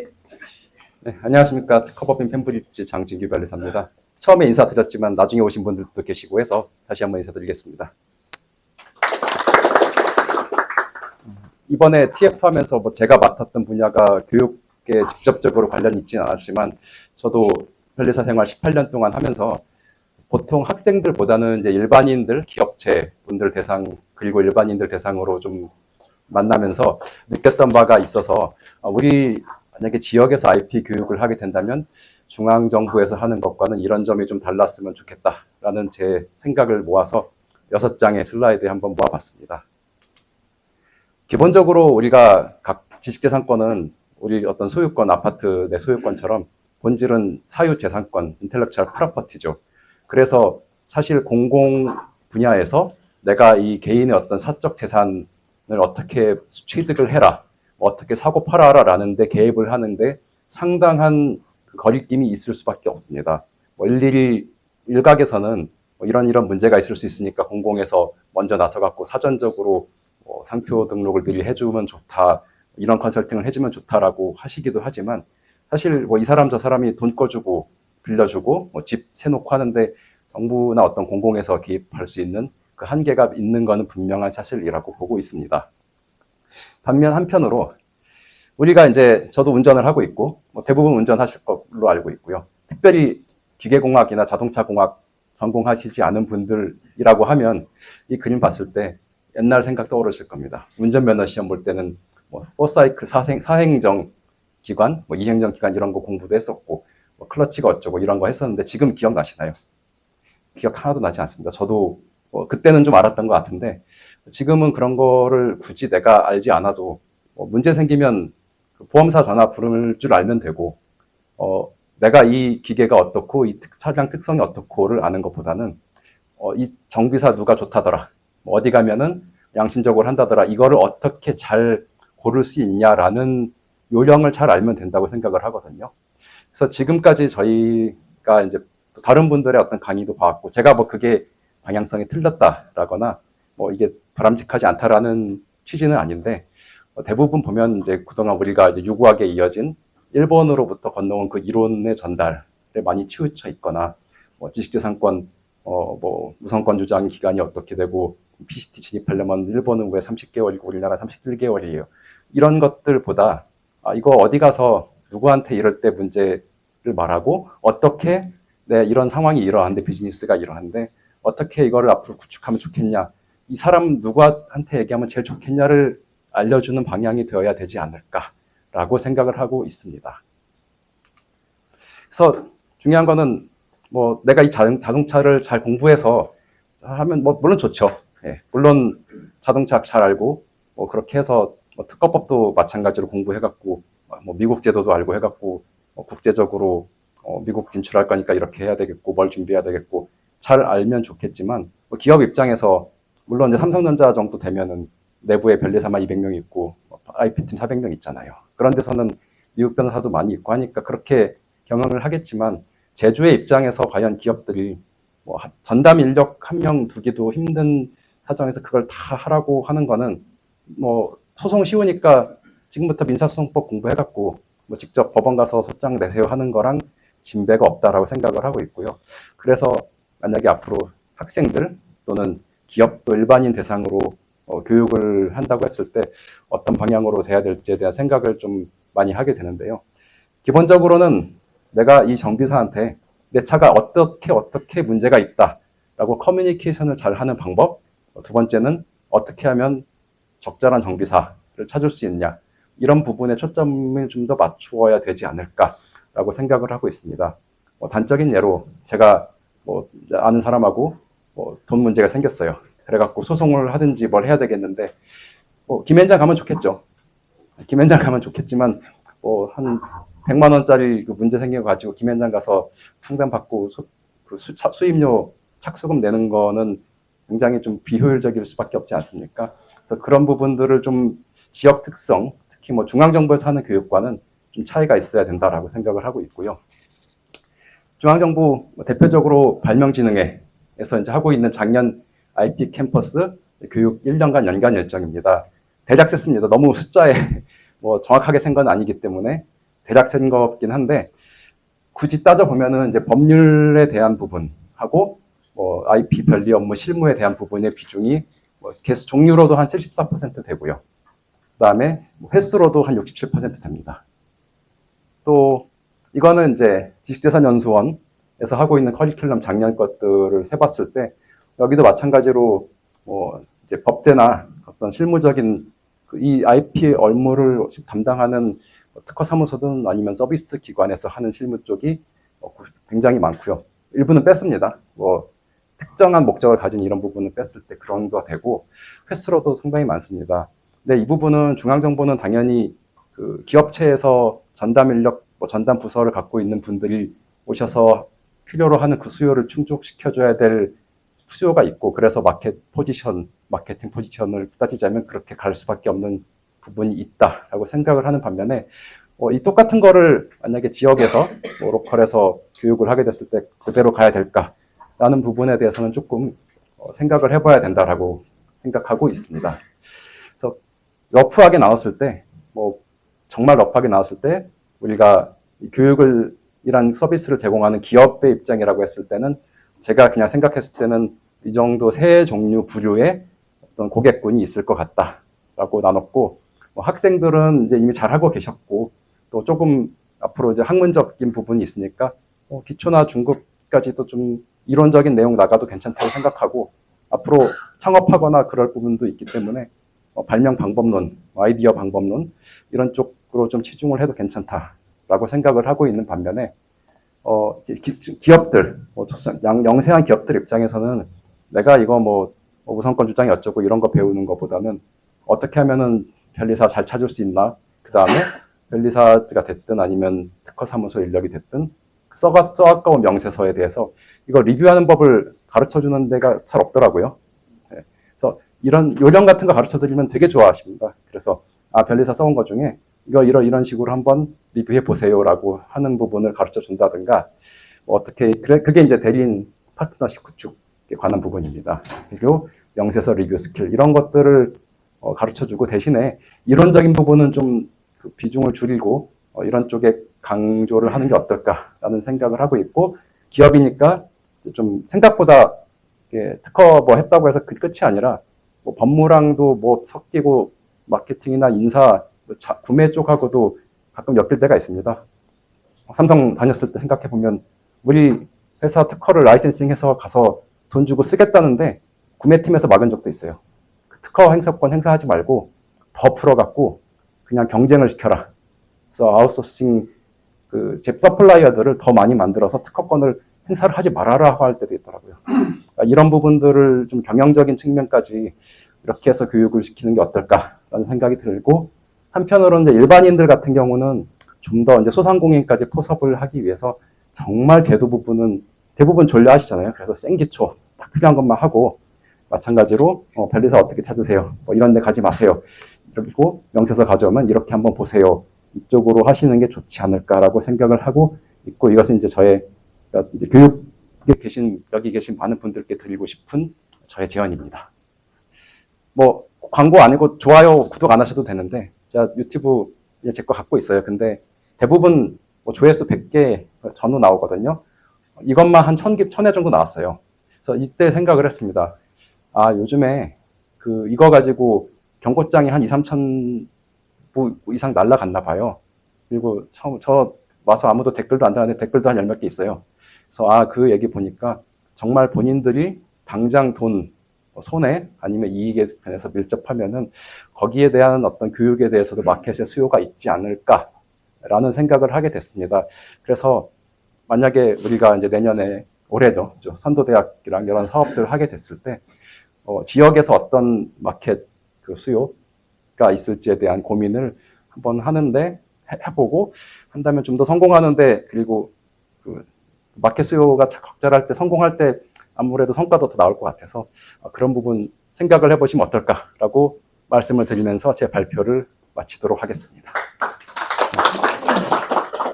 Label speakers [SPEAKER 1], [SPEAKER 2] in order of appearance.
[SPEAKER 1] 네, 안녕하십니까. 커버핀 펜브리지 장진규 변리사입니다. 처음에 인사드렸지만 나중에 오신 분들도 계시고 해서 다시 한번 인사드리겠습니다. 이번에 TF 하면서 제가 맡았던 분야가 교육에 직접적으로 관련이 있지는 않았지만 저도 변리사 생활 18년 동안 하면서 보통 학생들보다는 이제 일반인들, 기업체 분들 대상, 그리고 일반인들 대상으로 좀 만나면서 느꼈던 바가 있어서 우리 만약에 지역에서 IP 교육을 하게 된다면 중앙정부에서 하는 것과는 이런 점이 좀 달랐으면 좋겠다라는 제 생각을 모아서 6장의 슬라이드에 한번 모아봤습니다. 기본적으로 우리가 각 지식재산권은 우리 어떤 소유권, 아파트 내 소유권처럼 본질은 사유재산권, 인텔렉츄얼 프로퍼티죠. 그래서 사실 공공 분야에서 내가 이 개인의 어떤 사적 재산을 어떻게 취득을 해라, 어떻게 사고 팔아라 라는 데 개입을 하는데 상당한 거리낌이 있을 수밖에 없습니다. 일각에서는 이런 문제가 있을 수 있으니까 공공에서 먼저 나서갖고 사전적으로 상표 등록을 미리 해주면 좋다, 이런 컨설팅을 해주면 좋다라고 하시기도 하지만 사실 이 사람 저 사람이 돈 꺼주고 빌려주고 집 세놓고 하는데 정부나 어떤 공공에서 개입할 수 있는 그 한계가 있는 것은 분명한 사실이라고 보고 있습니다. 반면 한편으로 우리가 이제 저도 운전을 하고 있고 대부분 운전하실 걸로 알고 있고요. 특별히 기계공학이나 자동차공학 전공하시지 않은 분들이라고 하면 이 그림 봤을 때 옛날 생각 떠오르실 겁니다. 운전면허 시험 볼 때는 포사이클 사행정 기관, 이행정 기관 이런 거 공부도 했었고 클러치가 어쩌고 이런 거 했었는데 지금 기억나시나요? 기억 하나도 나지 않습니다. 저도 그때는 좀 알았던 것 같은데 지금은 그런 거를 굳이 내가 알지 않아도 문제 생기면 보험사 전화 부를 줄 알면 되고 내가 이 기계가 어떻고 이 차량 특성이 어떻고를 아는 것보다는 이 정비사 누가 좋다더라, 어디 가면은 양심적으로 한다더라, 이거를 어떻게 잘 고를 수 있냐라는 요령을 잘 알면 된다고 생각을 하거든요. 그래서 지금까지 저희가 이제 다른 분들의 어떤 강의도 봐왔고 제가 그게 방향성이 틀렸다라거나 이게 바람직하지 않다라는 취지는 아닌데 대부분 보면 이제 그동안 우리가 이제 유구하게 이어진 일본으로부터 건너온 그 이론의 전달에 많이 치우쳐 있거나 지식재산권 우선권 주장 기간이 어떻게 되고 PCT 진입하려면 일본은 왜 30개월이고 우리나라 31개월이에요. 이런 것들보다 이거 어디 가서 누구한테 이럴 때 문제를 말하고 어떻게 이런 상황이 이러한데 비즈니스가 이러한데 어떻게 이거를 앞으로 구축하면 좋겠냐, 이 사람 누구한테 얘기하면 제일 좋겠냐를 알려주는 방향이 되어야 되지 않을까라고 생각을 하고 있습니다. 그래서 중요한 거는 내가 이 자동차를 잘 공부해서 하면 물론 좋죠. 예, 물론 자동차 잘 알고 그렇게 해서 특허법도 마찬가지로 공부해갖고 미국 제도도 알고 해갖고 국제적으로 미국 진출할 거니까 이렇게 해야 되겠고 뭘 준비해야 되겠고 잘 알면 좋겠지만 기업 입장에서 물론 이제 삼성전자 정도 되면은 내부에 변리사만 200명 있고 IP팀 400명 있잖아요. 그런 데서는 미국 변호사도 많이 있고 하니까 그렇게 경영을 하겠지만 제조의 입장에서 과연 기업들이 전담 인력 한 명 두기도 힘든 사정에서 그걸 다 하라고 하는 거는 소송 쉬우니까 지금부터 민사소송법 공부해갖고 직접 법원 가서 소장 내세요 하는 거랑 진배가 없다라고 생각을 하고 있고요. 그래서 만약에 앞으로 학생들 또는 기업도 일반인 대상으로 교육을 한다고 했을 때 어떤 방향으로 돼야 될지에 대한 생각을 좀 많이 하게 되는데요. 기본적으로는 내가 이 정비사한테 내 차가 어떻게 문제가 있다라고 커뮤니케이션을 잘 하는 방법, 두 번째는 어떻게 하면 적절한 정비사를 찾을 수 있냐, 이런 부분에 초점을 좀 더 맞추어야 되지 않을까라고 생각을 하고 있습니다. 단적인 예로 제가 아는 사람하고 돈 문제가 생겼어요. 그래갖고 소송을 하든지 뭘 해야 되겠는데 김현장 가면 좋겠죠. 김현장 가면 좋겠지만 한 100만 원짜리 문제 생겨가지고 김현장 가서 상담받고 수임료 착수금 내는 거는 굉장히 좀 비효율적일 수밖에 없지 않습니까? 그래서 그런 부분들을 좀 지역 특성, 특히 중앙정부에서 하는 교육과는 좀 차이가 있어야 된다라고 생각을 하고 있고요. 중앙정부 대표적으로 발명진흥회에서 이제 하고 있는 작년 IP 캠퍼스 교육 1년간 연간 일정입니다. 대략 셌습니다. 너무 숫자에 정확하게 센 건 아니기 때문에 대략 센 거긴 한데 굳이 따져보면은 이제 법률에 대한 부분하고 뭐 IP 변리 업무 실무에 대한 부분의 비중이 뭐 개수 종류로도 한 74% 되고요. 그다음에 횟수로도 한 67% 됩니다. 또 이거는 이제 지식재산연수원에서 하고 있는 커리큘럼 작년 것들을 세봤을 때 여기도 마찬가지로 뭐 이제 법제나 어떤 실무적인 이 IP 업무를 담당하는 특허 사무소든 아니면 서비스 기관에서 하는 실무 쪽이 굉장히 많고요. 일부는 뺐습니다. 뭐 특정한 목적을 가진 이런 부분은 뺐을 때 그런 거 되고 횟수로도 상당히 많습니다. 근데 이 부분은 중앙정보는 당연히 그 기업체에서 전담 인력, 뭐 전담 부서를 갖고 있는 분들이 오셔서 필요로 하는 그 수요를 충족시켜줘야 될 수요가 있고 그래서 마케팅 포지션을 따지자면 그렇게 갈 수밖에 없는 부분이 있다라고 생각을 하는 반면에 이 똑같은 거를 만약에 지역에서 뭐 로컬에서 교육을 하게 됐을 때 그대로 가야 될까라는 부분에 대해서는 조금 생각을 해봐야 된다라고 생각하고 있습니다. 그래서 러프하게 나왔을 때, 뭐 정말 러프하게 나왔을 때 우리가 교육을 이란 서비스를 제공하는 기업의 입장이라고 했을 때는 제가 그냥 생각했을 때는 이 정도 세 종류 부류의 어떤 고객군이 있을 것 같다라고 나눴고 뭐 학생들은 이제 이미 잘하고 계셨고 또 조금 앞으로 이제 학문적인 부분이 있으니까 기초나 중급까지도 좀 이론적인 내용 나가도 괜찮다고 생각하고 앞으로 창업하거나 그럴 부분도 있기 때문에 발명 방법론, 아이디어 방법론 이런 쪽으로 좀 치중을 해도 괜찮다라고 생각을 하고 있는 반면에 기업들, 영세한 기업들 입장에서는 내가 이거 뭐 우선권 주장이 어쩌고 이런 거 배우는 것보다는 어떻게 하면은 변리사 잘 찾을 수 있나? 그 다음에 변리사가 됐든 아니면 특허사무소 인력이 됐든 써가까운 명세서에 대해서 이거 리뷰하는 법을 가르쳐주는 데가 잘 없더라고요. 네. 그래서 이런 요령 같은 거 가르쳐드리면 되게 좋아하십니다. 그래서 변리사 써온 것 중에 이거 이런 식으로 한번 리뷰해 보세요라고 하는 부분을 가르쳐 준다든가 어떻게 그게 이제 대리인 파트너십 구축에 관한 부분입니다. 그리고 명세서 리뷰 스킬 이런 것들을 가르쳐 주고 대신에 이론적인 부분은 좀 그 비중을 줄이고 이런 쪽에 강조를 하는 게 어떨까라는 생각을 하고 있고 기업이니까 좀 생각보다 특허 뭐 했다고 해서 그 끝이 아니라 뭐 법무랑도 뭐 섞이고 마케팅이나 인사 구매 쪽하고도 가끔 엮일 때가 있습니다. 삼성 다녔을 때 생각해 보면 우리 회사 특허를 라이센싱해서 가서 돈 주고 쓰겠다는데 구매팀에서 막은 적도 있어요. 특허 행사권 행사하지 말고 더 풀어갖고 그냥 경쟁을 시켜라. 그래서 아웃소싱 서플라이어들을 더 많이 만들어서 특허권을 행사를 하지 말아라 할 때도 있더라고요. 그러니까 이런 부분들을 좀 경영적인 측면까지 이렇게 해서 교육을 시키는 게 어떨까라는 생각이 들고 한편으로는 이제 일반인들 같은 경우는 좀 더 이제 소상공인까지 포섭을 하기 위해서 정말 제도 부분은 대부분 졸려하시잖아요. 그래서 생기초 딱 필요한 것만 하고 마찬가지로 변리사 어떻게 찾으세요? 뭐 이런 데 가지 마세요. 그리고 명세서 가져오면 이렇게 한번 보세요. 이쪽으로 하시는 게 좋지 않을까라고 생각을 하고 있고 이것은 이제 저의 이제 여기 계신 많은 분들께 드리고 싶은 저의 제안입니다. 뭐 광고 아니고 좋아요, 구독 안 하셔도 되는데 제가 유튜브 제 거 갖고 있어요. 근데 대부분 뭐 조회수 100개 전후 나오거든요. 이것만 한 1000회 정도 나왔어요. 그래서 이때 생각을 했습니다. 요즘에 이거 가지고 경고장이 한 2-3천 부 이상 날라갔나 봐요. 그리고 저 와서 아무도 댓글도 안 다는데 댓글도 한 10몇 개 있어요. 그래서 그 얘기 보니까 정말 본인들이 당장 돈, 손해 아니면 이익에 편에서 밀접하면은 거기에 대한 어떤 교육에 대해서도 마켓에 수요가 있지 않을까라는 생각을 하게 됐습니다. 그래서 만약에 우리가 이제 내년에 올해죠. 선도대학이랑 이런 사업들을 하게 됐을 때 지역에서 어떤 마켓 수요가 있을지에 대한 고민을 한번 해보고 한다면 좀 더 성공하는데 그리고 마켓 수요가 적절할 때 성공할 때 아무래도 성과도 더 나올 것 같아서 그런 부분 생각을 해보시면 어떨까라고 말씀을 드리면서 제 발표를 마치도록 하겠습니다.